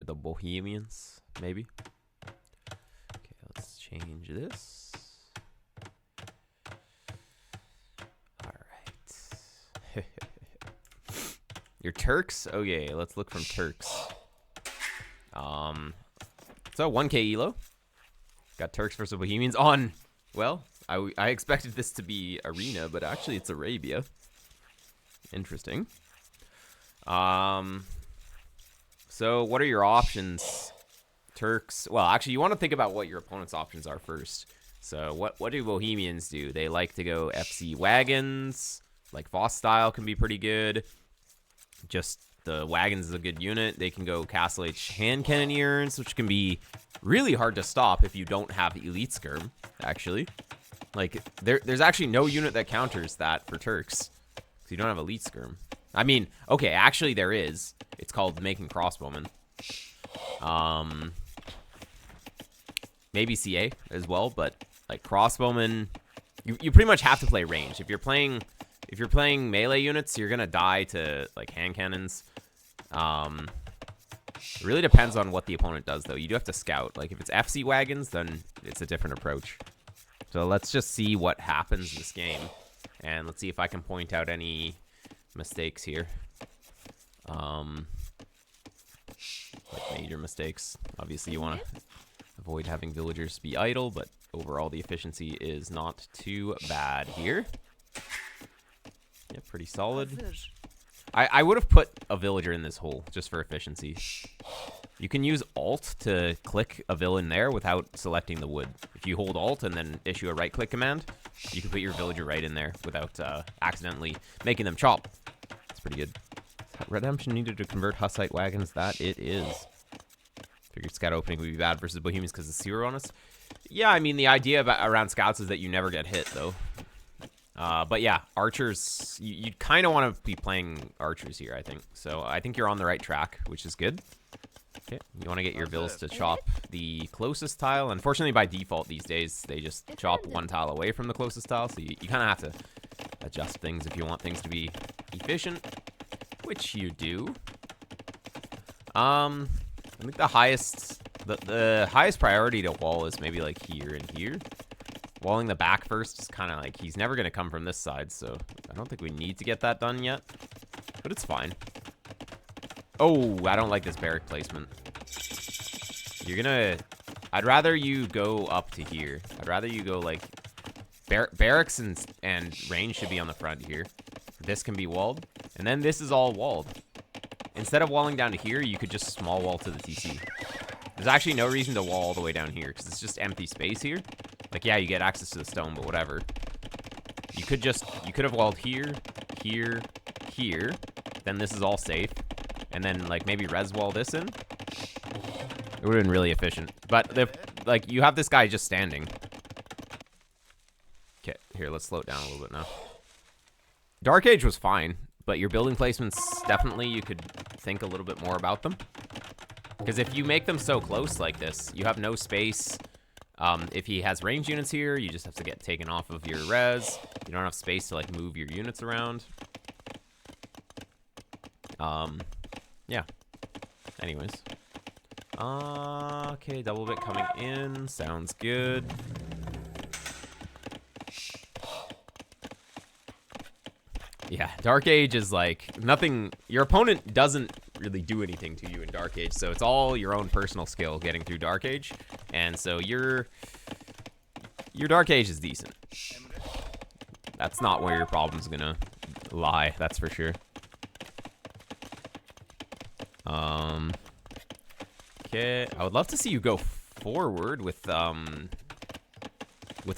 the Bohemians, maybe. Okay, let's change this. All right. Your Turks? Okay, let's look from Turks. So 1K elo. Got Turks versus Bohemians on. Well, I expected this to be Arena, but actually it's Arabia. Interesting. So what are your options? Turks. Well, actually, you want to think about what your opponent's options are first. So what do Bohemians do? They like to go FC wagons. Like Voss style can be pretty good. Just the wagons is a good unit. They can go Castle H hand cannoneers, which can be really hard to stop if you don't have elite skirm. Actually, like there's actually no unit that counters that for Turks. So you don't have elite skirm. I mean, okay, actually there is. It's called making crossbowmen. Maybe CA as well, but like crossbowmen, you pretty much have to play range. If you're playing melee units, you're gonna die to like hand cannons. It really depends on what the opponent does, though. You do have to scout. Like if it's FC wagons, then it's a different approach. So let's just see what happens in this game, and let's see if I can point out any mistakes here. Like major mistakes. Obviously, you want to avoid having villagers be idle, but overall the efficiency is not too bad here. Yeah, pretty solid. I would have put a villager in this hole just for efficiency. You can use Alt to click a villain there without selecting the wood. If you hold Alt and then issue a right-click command, you can put your villager right in there without accidentally making them chop. That's pretty good. Redemption needed to convert Hussite wagons. That it is. Figured scout opening would be bad versus Bohemians because of 0 on us. Yeah, I mean, the idea around scouts is that you never get hit, though. But yeah, archers, you kind of want to be playing archers here, I think. So I think you're on the right track, which is good. Okay, you want to get your vills to chop the closest tile. Unfortunately, by default these days, they just chop one tile away from the closest tile. So you kind of have to adjust things if you want things to be efficient, which you do. I think the highest priority to wall is maybe like here and here. Walling the back first is kind of like, he's never going to come from this side, so I don't think we need to get that done yet. But it's fine. Oh, I don't like this barrack placement. You're going to... I'd rather you go up to here. I'd rather you go like... barracks and range should be on the front here. This can be walled. And then this is all walled. Instead of walling down to here, you could just small wall to the TC. There's actually no reason to wall all the way down here, because it's just empty space here. Like, yeah, you get access to the stone, but whatever. You could have walled here, here, here. Then this is all safe. And then, like, maybe res wall this in. It would have been really efficient. But, like, you have this guy just standing. Okay, here, let's slow it down a little bit now. Dark Age was fine, but your building placements, definitely, you could think a little bit more about them. Because if you make them so close like this, you have no space. If he has range units here, you just have to get taken off of your res. You don't have space to like move your units around. Yeah. Anyways. Okay, double bit coming in. Sounds good. Yeah, Dark Age is like nothing. Your opponent doesn't really do anything to you in Dark Age, so it's all your own personal skill getting through Dark Age. And so your Dark Age is decent. That's not where your problem's gonna lie, that's for sure. Okay, I would love to see you go forward with a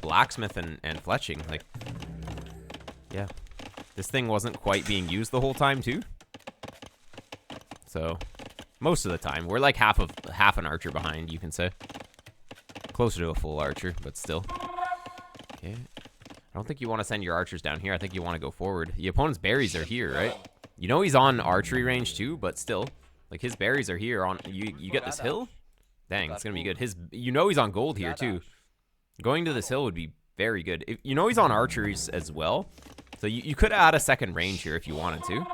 blacksmith and fletching. Like, yeah, this thing wasn't quite being used the whole time too. So most of the time, we're like half an archer behind, you can say. Closer to a full archer, but still. Okay. I don't think you want to send your archers down here. I think you want to go forward. The opponent's berries are here, right? You know he's on archery range too, but still. Like, his berries are here on... You get this hill? Dang, it's going to be good. You know he's on gold here too. Going to this hill would be very good. You know he's on archeries as well. So you could add a second range here if you wanted to.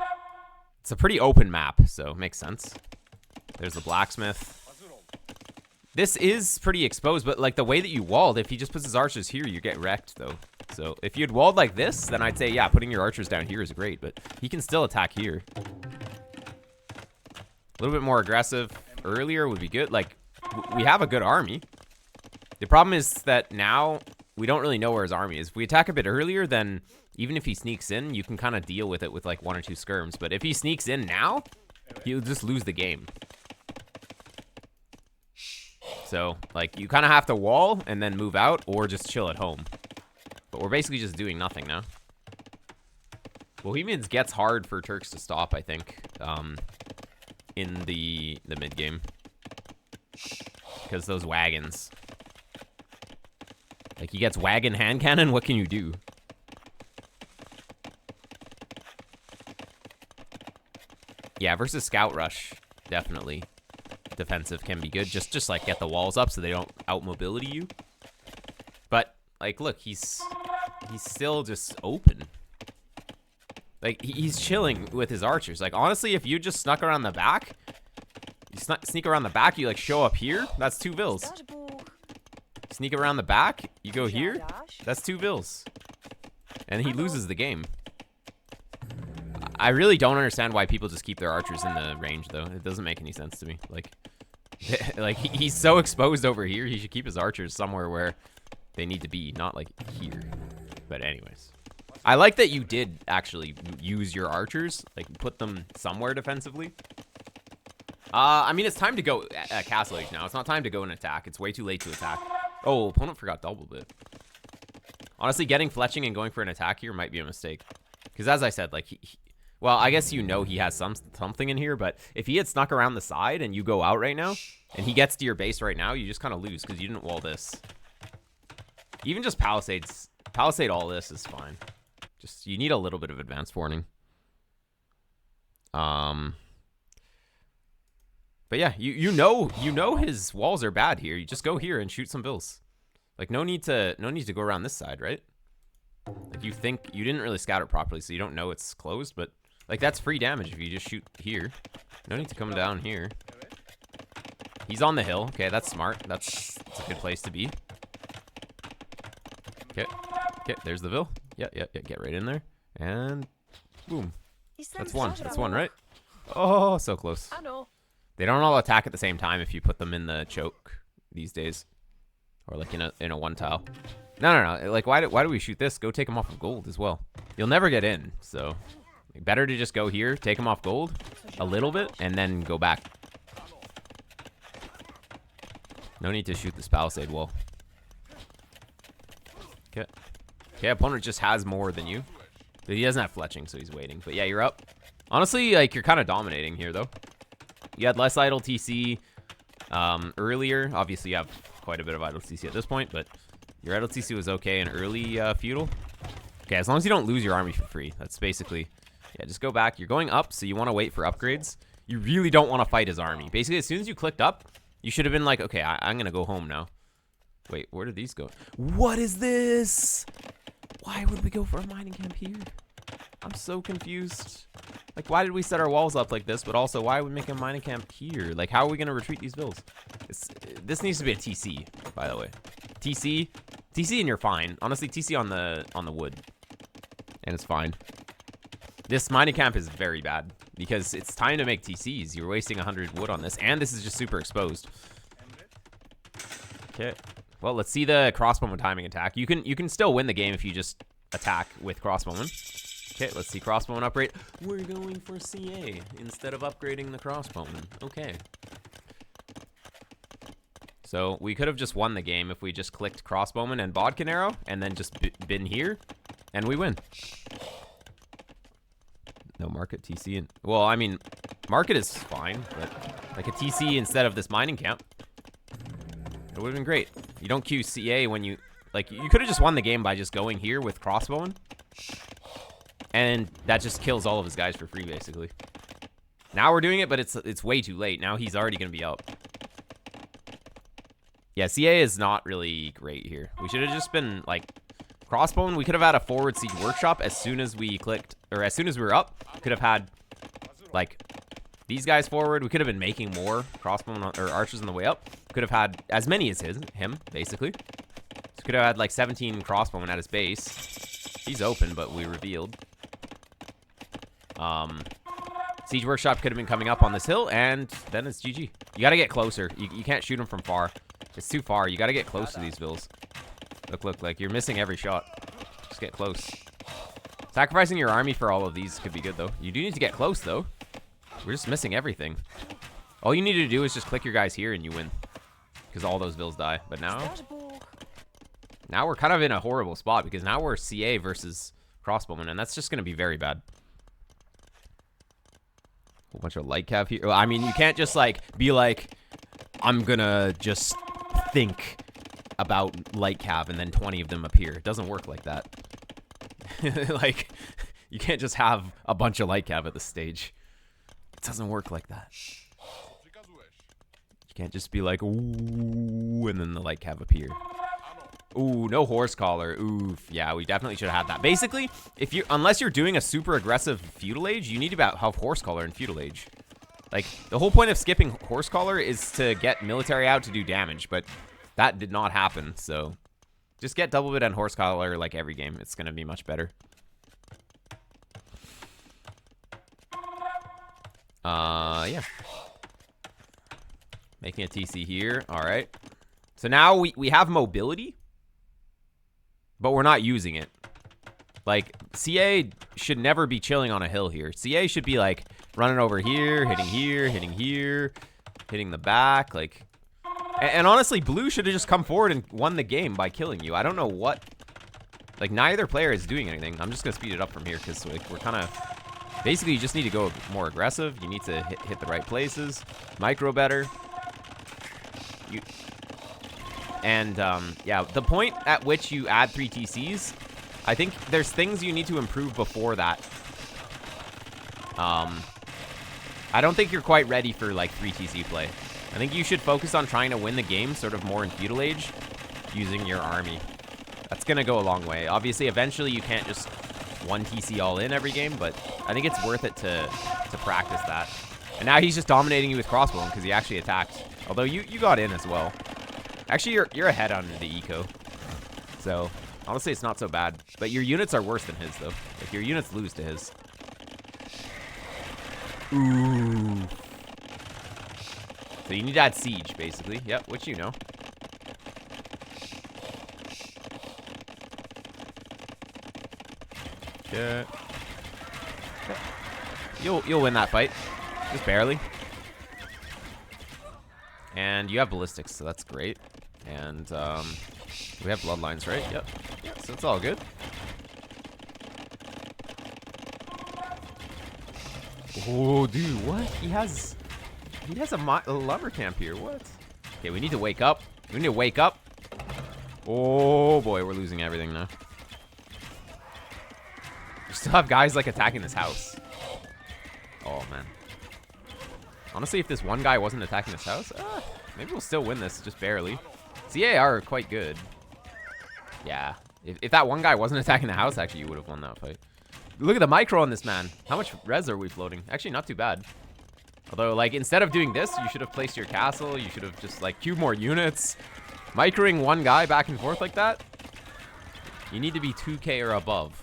It's a pretty open map, so it makes sense. There's the blacksmith. This is pretty exposed, but like the way that you walled, if he just puts his archers here, you get wrecked though. So if you'd walled like this, then I'd say, yeah, putting your archers down here is great, but he can still attack here. A little bit more aggressive earlier would be good. Like, we have a good army. The problem is that now we don't really know where his army is. If we attack a bit earlier, then even if he sneaks in, you can kind of deal with it with like 1 or 2 skirms. But if he sneaks in now, he'll just lose the game. So, like, you kind of have to wall and then move out or just chill at home. But we're basically just doing nothing now. Bohemians gets hard for Turks to stop, I think, in the mid game. Because those wagons. Like, he gets wagon hand cannon, what can you do? Yeah, versus scout rush, definitely. Defensive can be good. Just like get the walls up so they don't out mobility you. But like, look, he's still just open. Like he's chilling with his archers. Like honestly, if you just snuck around the back, you sneak around the back, you like show up here. That's 2 vills. Sneak around the back, you go here. That's 2 vills, and he loses the game. I really don't understand why people just keep their archers in the range, though. It doesn't make any sense to me. Like he's so exposed over here. He should keep his archers somewhere where they need to be, not like here. But anyways, I like that you did actually use your archers, like put them somewhere defensively. I mean, it's time to go at Castle Age now. It's not time to go and attack. It's way too late to attack. Oh, opponent forgot double bit. Honestly, getting fletching and going for an attack here might be a mistake. Because as I said, like well, I guess you know he has something in here, but if he had snuck around the side and you go out right now, and he gets to your base right now, you just kind of lose because you didn't wall this. Even just palisade all this is fine. Just, you need a little bit of advanced warning. But yeah, you know his walls are bad here. You just go here and shoot some bills. Like no need to go around this side, right? Like you think you didn't really scout it properly, so you don't know it's closed, but like that's free damage if you just shoot here. No need to come down here. He's on the hill. Okay, that's smart. That's a good place to be. Okay, there's the Vil. Yeah, get right in there. And boom. That's one, right? Oh, so close. They don't all attack at the same time if you put them in the choke these days. Or like in a one tile. No. Like why do we shoot this? Go take them off of gold as well. You'll never get in, so better to just go here, take them off gold a little bit, and then go back. No need to shoot this palisade wall. Okay, opponent just has more than you. But he doesn't have fletching, so he's waiting. But yeah, you're up. Honestly, like you're kind of dominating here though. You had less idle TC earlier. Obviously, you have quite a bit of idle TC at this point, but your idle TC was okay in early feudal. Okay, as long as you don't lose your army for free. That's basically, yeah, just go back. You're going up, so you want to wait for upgrades. You really don't want to fight his army. Basically, as soon as you clicked up, you should have been like, okay, I'm going to go home now. Wait, where did these go? What is this? Why would we go for a mining camp here? I'm so confused. Like, why did we set our walls up like this? But also, why would we make a mining camp here? Like, how are we going to retreat these vills? This needs to be a TC, by the way. TC and you're fine. Honestly, TC on the wood. And it's fine. This mining camp is very bad. Because it's time to make TCs. You're wasting 100 wood on this. And this is just super exposed. Okay. Well, let's see the crossbowman timing attack. You can still win the game if you just attack with crossbowman. Okay, let's see crossbowman upgrade. We're going for CA instead of upgrading the crossbowman. Okay. So we could have just won the game if we just clicked crossbowman and bodkin arrow and then just been here and we win. No market TC. Well, I mean, market is fine, but like a TC instead of this mining camp. It would have been great. You don't queue CA when you... Like, you could have just won the game by just going here with crossbowman. And that just kills all of his guys for free, basically. Now we're doing it, but it's way too late. Now he's already going to be up. Yeah, CA is not really great here. We should have just been, like... Crossbowman, we could have had a forward siege workshop as soon as we clicked... Or as soon as we were up. Could have had, like... these guys forward. We could have been making more crossbowmen or archers on the way up. Could have had as many as him, basically. So could have had like 17 crossbowmen at his base. He's open, but we revealed. Siege Workshop could have been coming up on this hill, and then it's GG. You got to get closer. You can't shoot him from far. It's too far. You got to get close to these vills. Look, like you're missing every shot. Just get close. Sacrificing your army for all of these could be good, though. You do need to get close, though. We're just missing everything. All you need to do is just click your guys here and you win. Because all those vills die. But now we're kind of in a horrible spot because now we're CA versus crossbowmen, and that's just going to be very bad. Whole bunch of light cav here. Well, I mean, you can't just like be like, I'm gonna just think about light cav and then 20 of them appear. It doesn't work like that. Like, you can't just have a bunch of light cav at this stage. It doesn't work like that. You can't just be like, ooh, and then the light cav appear. Ooh, no horse collar. Oof. Yeah, we definitely should have had that. Basically, unless you're doing a super aggressive Feudal Age, you need to have horse collar in Feudal Age. Like, the whole point of skipping horse collar is to get military out to do damage, but that did not happen, so just get double bit and horse collar like every game. It's going to be much better. Yeah. Making a TC here. All right. So now we have mobility, but we're not using it. Like, CA should never be chilling on a hill here. CA should be, like, running over here, hitting the back, like... And honestly, Blue should have just come forward and won the game by killing you. I don't know what... Like, neither player is doing anything. I'm just going to speed it up from here, because like, we're kind of... Basically, you just need to go more aggressive. You need to hit the right places. Micro better. Yeah, the point at which you add 3 TCs, I think there's things you need to improve before that. I don't think you're quite ready for, like, 3 TC play. I think you should focus on trying to win the game sort of more in Feudal Age using your army. That's going to go a long way. Obviously, eventually you can't just 1 TC all in every game, but I think it's worth it to practice that. And now he's just dominating you with crossbow because he actually attacked. Although you got in as well. Actually, you're ahead on the eco. So, honestly, it's not so bad. But your units are worse than his, though. Like, your units lose to his. Ooh. So you need to add siege, basically. Yep, which you know. Yeah. You'll win that fight. Just barely. And you have ballistics, so that's great. And we have bloodlines, right? Yep. So it's all good. Oh, dude, what? He has a lumber camp here. What? Okay, we need to wake up. We need to wake up. Oh boy, we're losing everything now. We still have guys like attacking this house. Oh man. Honestly, if this one guy wasn't attacking this house, maybe we'll still win this, just barely. CA are quite good. Yeah. If that one guy wasn't attacking the house, actually, you would have won that fight. Look at the micro on this man. How much res are we floating? Actually, not too bad. Although, like, instead of doing this, you should have placed your castle. You should have just, like, queued more units. Microing one guy back and forth like that. You need to be 2K or above.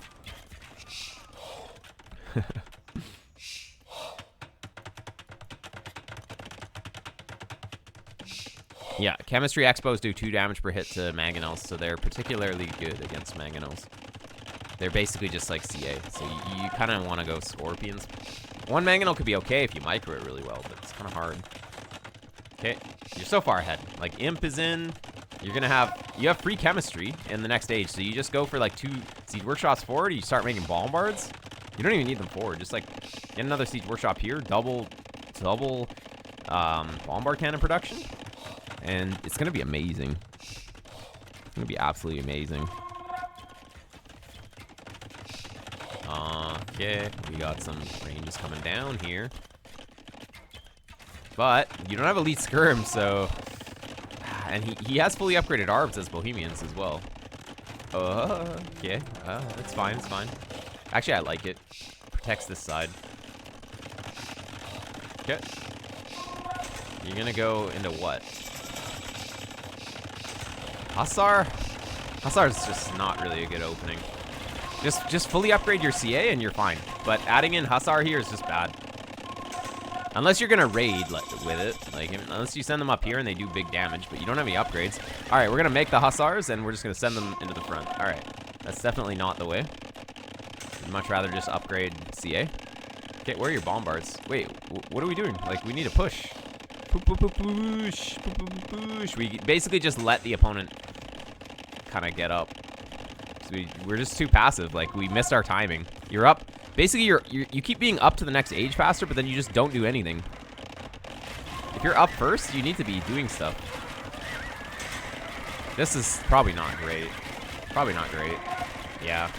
Yeah, Chemistry Expos do 2 damage per hit to Mangonels, so they're particularly good against Mangonels. They're basically just like CA, so you kind of want to go Scorpions. One Mangonel could be okay if you micro it really well, but it's kind of hard. Okay, you're so far ahead. Like, Imp is in. You have free Chemistry in the next age, so you just go for like 2 Siege Workshops forward, you start making bombards. You don't even need them forward, just like get another Siege Workshop here, double bombard cannon production. And it's going to be amazing. It's going to be absolutely amazing. Okay, we got some ranges coming down here. But you don't have Elite Skirm, so... And he has fully upgraded ARBs as Bohemians as well. Okay. It's fine, it's fine. Actually, I like it. Protects this side. Okay. You're gonna go into what? Hussar? Hussar's just not really a good opening. Just fully upgrade your CA and you're fine. But adding in Hussar here is just bad. Unless you're gonna raid with it. Like, unless you send them up here and they do big damage, but you don't have any upgrades. Alright, we're gonna make the Hussars and we're just gonna send them into the front. Alright. That's definitely not the way. I'd much rather just upgrade CA. Okay, where are your bombards? Wait, what are we doing? Like, we need to push. Push. Push. We basically just let the opponent kind of get up. So we're just too passive. Like, we missed our timing. You're up. Basically, you keep being up to the next age faster, but then you just don't do anything. If you're up first, you need to be doing stuff. This is probably not great. Probably not great. Yeah.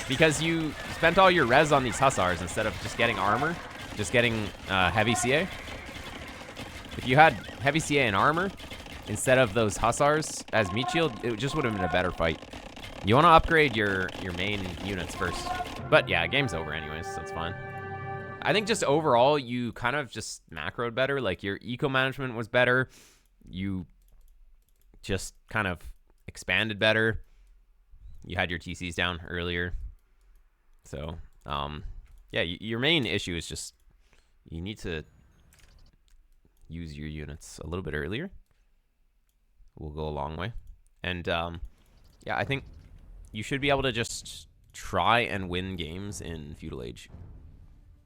Because you spent all your res on these Hussars instead of just getting armor, just getting heavy CA. If you had heavy CA and armor instead of those Hussars as meat shield, it just would have been a better fight. You want to upgrade your main units first. But yeah, game's over anyways, so it's fine. I think just overall, you kind of just macroed better. Like, your eco management was better. You just kind of expanded better. You had your TCs down earlier. So, yeah, your main issue is just you need to use your units a little bit earlier. Will go a long way. And, yeah, I think you should be able to just try and win games in Feudal Age.